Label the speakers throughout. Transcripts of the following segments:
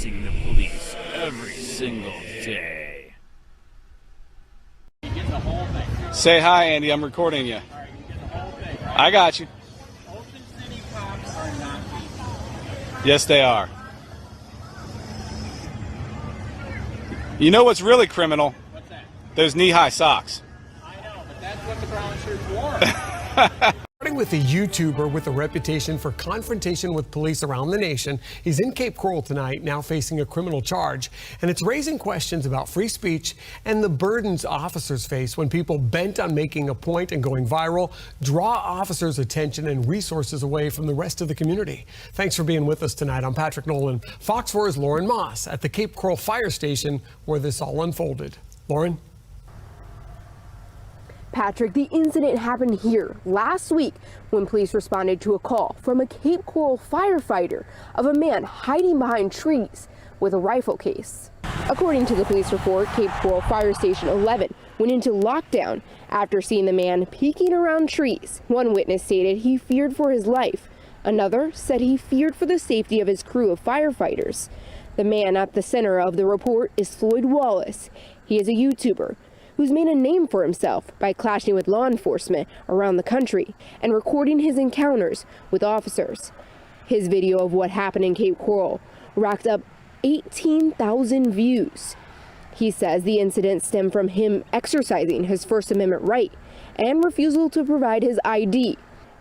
Speaker 1: facing the police every single day.
Speaker 2: Say hi, Andy. I'm recording you. I got you.
Speaker 3: Ocean City cops are not people.
Speaker 2: Yes, they are. You know what's really criminal?
Speaker 3: What's that?
Speaker 2: Those knee-high socks.
Speaker 3: I know, but that's what the brown shirts wore.
Speaker 4: Starting with a YouTuber with a reputation for confrontation with police around the nation, he's in Cape Coral tonight, now facing a criminal charge, and it's raising questions about free speech and the burdens officers face when people bent on making a point and going viral draw officers' attention and resources away from the rest of the community. Thanks for being with us tonight. I'm Patrick Nolan. Fox 4's Lauren Moss at the Cape Coral Fire Station where this all unfolded. Lauren?
Speaker 5: Patrick, the incident happened here last week when police responded to a call from a Cape Coral firefighter of a man hiding behind trees with a rifle case. According to the police report, Cape Coral Fire Station 11 went into lockdown after seeing the man peeking around trees. One witness stated he feared for his life. Another said he feared for the safety of his crew of firefighters. The man at the center of the report is Floyd Wallace. He is a YouTuber who's made a name for himself by clashing with law enforcement around the country and recording his encounters with officers. His video of what happened in Cape Coral racked up 18,000 views. He says the incident stemmed from him exercising his First Amendment right and refusal to provide his ID.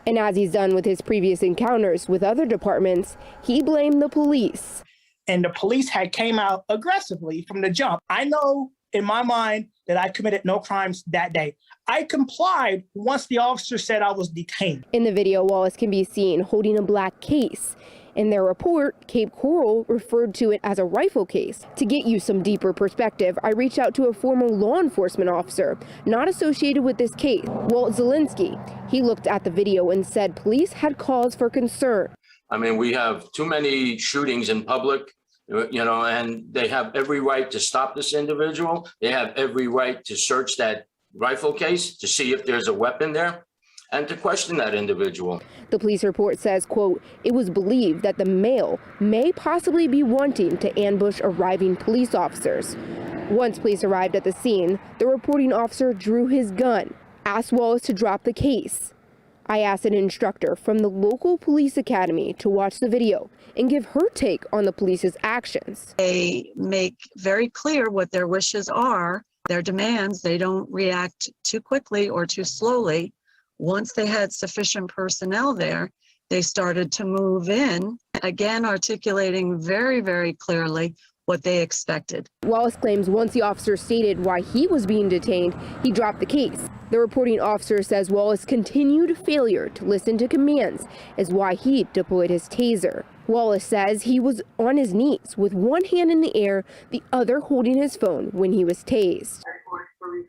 Speaker 5: And as he's done with his previous encounters with other departments, he blamed the police.
Speaker 6: And the police had came out aggressively from the jump. I know in my mind that I committed no crimes that day. I complied once the officer said I was detained.
Speaker 5: In the video, Wallace can be seen holding a black case. In their report, Cape Coral referred to it as a rifle case. To get you some deeper perspective, I reached out to a former law enforcement officer not associated with this case, Walt Zielinski. He looked at the video and said police had cause for concern.
Speaker 7: I mean, we have too many shootings in public, you know, and they have every right to stop this individual. They have every right to search that rifle case to see if there's a weapon there and to question that individual.
Speaker 5: The police report says, quote, it was believed that the male may possibly be wanting to ambush arriving police officers. Once police arrived at the scene, the reporting officer drew his gun, asked Wallace to drop the case. I asked an instructor from the local police academy to watch the video and give her take on the police's actions.
Speaker 8: They make very clear what their wishes are, their demands. They don't react too quickly or too slowly. Once they had sufficient personnel there, they started to move in, again articulating very, very clearly what they expected.
Speaker 5: Wallace claims once the officer stated why he was being detained, he dropped the case. The reporting officer says Wallace's continued failure to listen to commands is why he deployed his taser. Wallace says he was on his knees with one hand in the air, the other holding his phone when he was tased.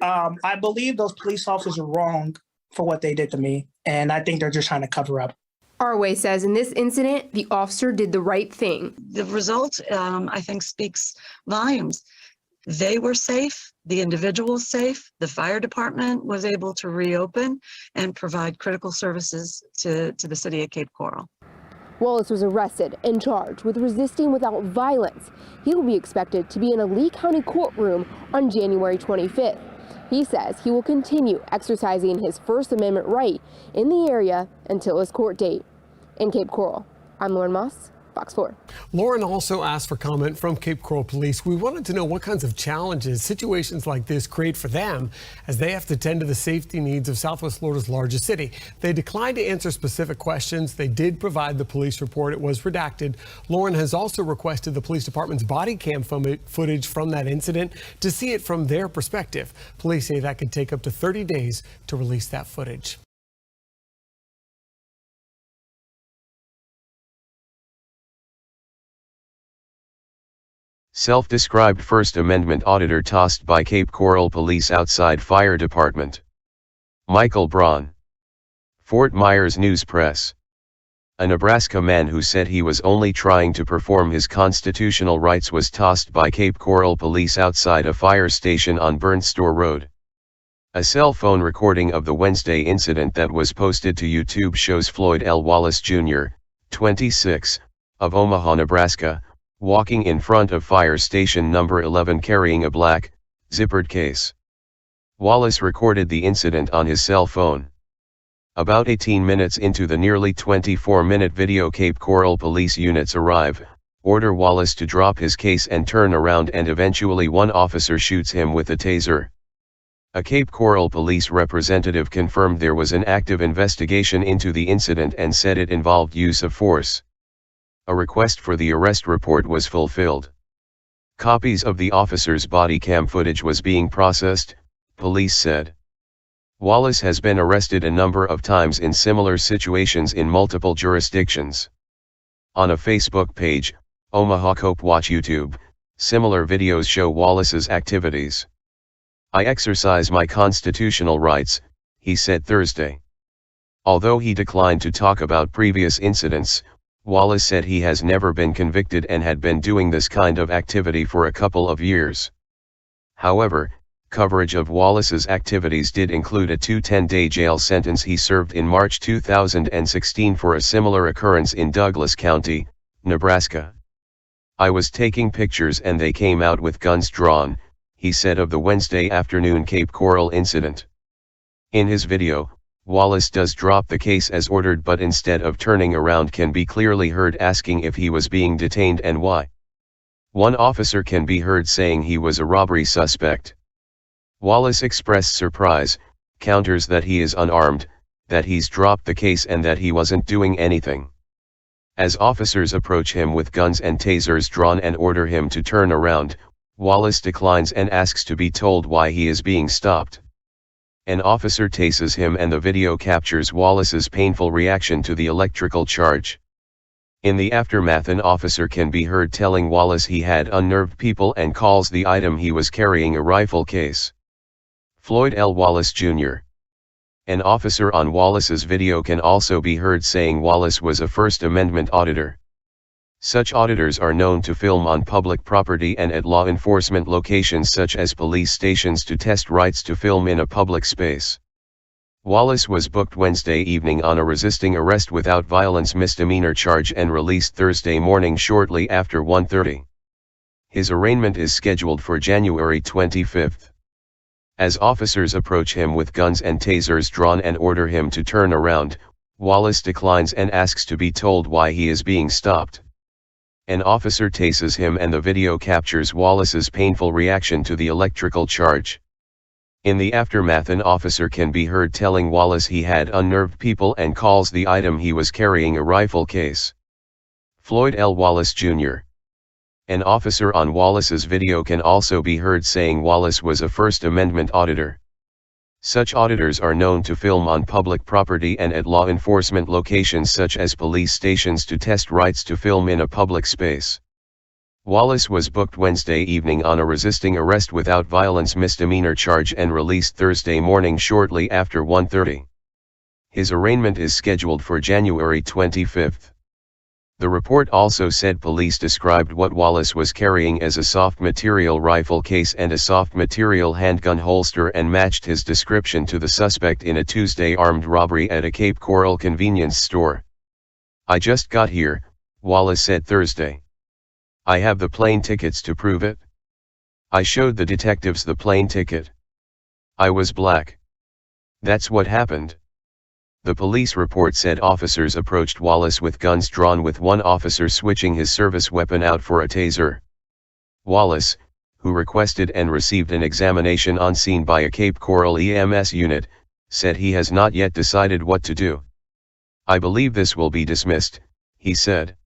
Speaker 6: I believe those police officers are wrong for what they did to me, and I think they're just trying to cover up.
Speaker 5: Arway says in this incident, the officer did the right thing.
Speaker 8: The result, I think, speaks volumes. They were safe, the individual was safe, the fire department was able to reopen and provide critical services to the city of Cape Coral.
Speaker 5: Wallace was arrested and charged with resisting without violence. He will be expected to be in a Lee County courtroom on January 25th. He says he will continue exercising his First Amendment right in the area until his court date. In Cape Coral, I'm Lauren Moss, Fox 4.
Speaker 4: Lauren also asked for comment from Cape Coral Police. We wanted to know what kinds of challenges situations like this create for them as they have to tend to the safety needs of Southwest Florida's largest city. They declined to answer specific questions. They did provide the police report. It was redacted. Lauren has also requested the police department's body cam footage from that incident to see it from their perspective. Police say that could take up to 30 days to release that footage.
Speaker 9: Self-described First Amendment auditor tossed by Cape Coral Police outside Fire Department. Michael Braun. Fort Myers News Press. A Nebraska man who said he was only trying to perform his constitutional rights was tossed by Cape Coral Police outside a fire station on Burnt Store Road. A cell phone recording of the Wednesday incident that was posted to YouTube shows Floyd L. Wallace Jr., 26, of Omaha, Nebraska, walking in front of fire station number 11 carrying a black, zippered case. Wallace recorded the incident on his cell phone. About 18 minutes into the nearly 24-minute video, Cape Coral police units arrive, order Wallace to drop his case and turn around, and eventually one officer shoots him with a taser. A Cape Coral police representative confirmed there was an active investigation into the incident and said it involved use of force. A request for the arrest report was fulfilled. Copies of the officer's body cam footage was being processed, police said. Wallace has been arrested a number of times in similar situations in multiple jurisdictions. On a Facebook page, Omaha COPWA YouTube, similar videos show Wallace's activities. "I exercise my constitutional rights," he said Thursday. Although he declined to talk about previous incidents, Wallace said he has never been convicted and had been doing this kind of activity for a couple of years. However, coverage of Wallace's activities did include a 10-day jail sentence he served in March 2016 for a similar occurrence in Douglas County, Nebraska. "I was taking pictures and they came out with guns drawn," he said of the Wednesday afternoon Cape Coral incident. In his video, Wallace does drop the case as ordered, but instead of turning around can be clearly heard asking if he was being detained and why. One officer can be heard saying he was a robbery suspect. Wallace expressed surprise, counters that he is unarmed, that he's dropped the case and that he wasn't doing anything. As officers approach him with guns and tasers drawn and order him to turn around, Wallace declines and asks to be told why he is being stopped. An officer tases him and the video captures Wallace's painful reaction to the electrical charge. In the aftermath, an officer can be heard telling Wallace he had unnerved people and calls the item he was carrying a rifle case. Floyd L. Wallace Jr. An officer on Wallace's video can also be heard saying Wallace was a First Amendment auditor. Such auditors are known to film on public property and at law enforcement locations such as police stations to test rights to film in a public space. Wallace was booked Wednesday evening on a resisting arrest without violence misdemeanor charge and released Thursday morning shortly after 1:30. His arraignment is scheduled for January 25. As officers approach him with guns and tasers drawn and order him to turn around, Wallace declines and asks to be told why he is being stopped. An officer tases him and the video captures Wallace's painful reaction to the electrical charge. In the aftermath, an officer can be heard telling Wallace he had unnerved people and calls the item he was carrying a rifle case. Floyd L. Wallace Jr. An officer on Wallace's video can also be heard saying Wallace was a First Amendment auditor. Such auditors are known to film on public property and at law enforcement locations such as police stations to test rights to film in a public space. Wallace was booked Wednesday evening on a resisting arrest without violence misdemeanor charge and released Thursday morning shortly after 1:30. His arraignment is scheduled for January 25. The report also said police described what Wallace was carrying as a soft material rifle case and a soft material handgun holster and matched his description to the suspect in a Tuesday armed robbery at a Cape Coral convenience store. "I just got here," Wallace said Thursday. "I have the plane tickets to prove it. I showed the detectives the plane ticket. I was black. That's what happened." The police report said officers approached Wallace with guns drawn, with one officer switching his service weapon out for a taser. Wallace, who requested and received an examination on scene by a Cape Coral EMS unit, said he has not yet decided what to do. "I believe this will be dismissed," he said.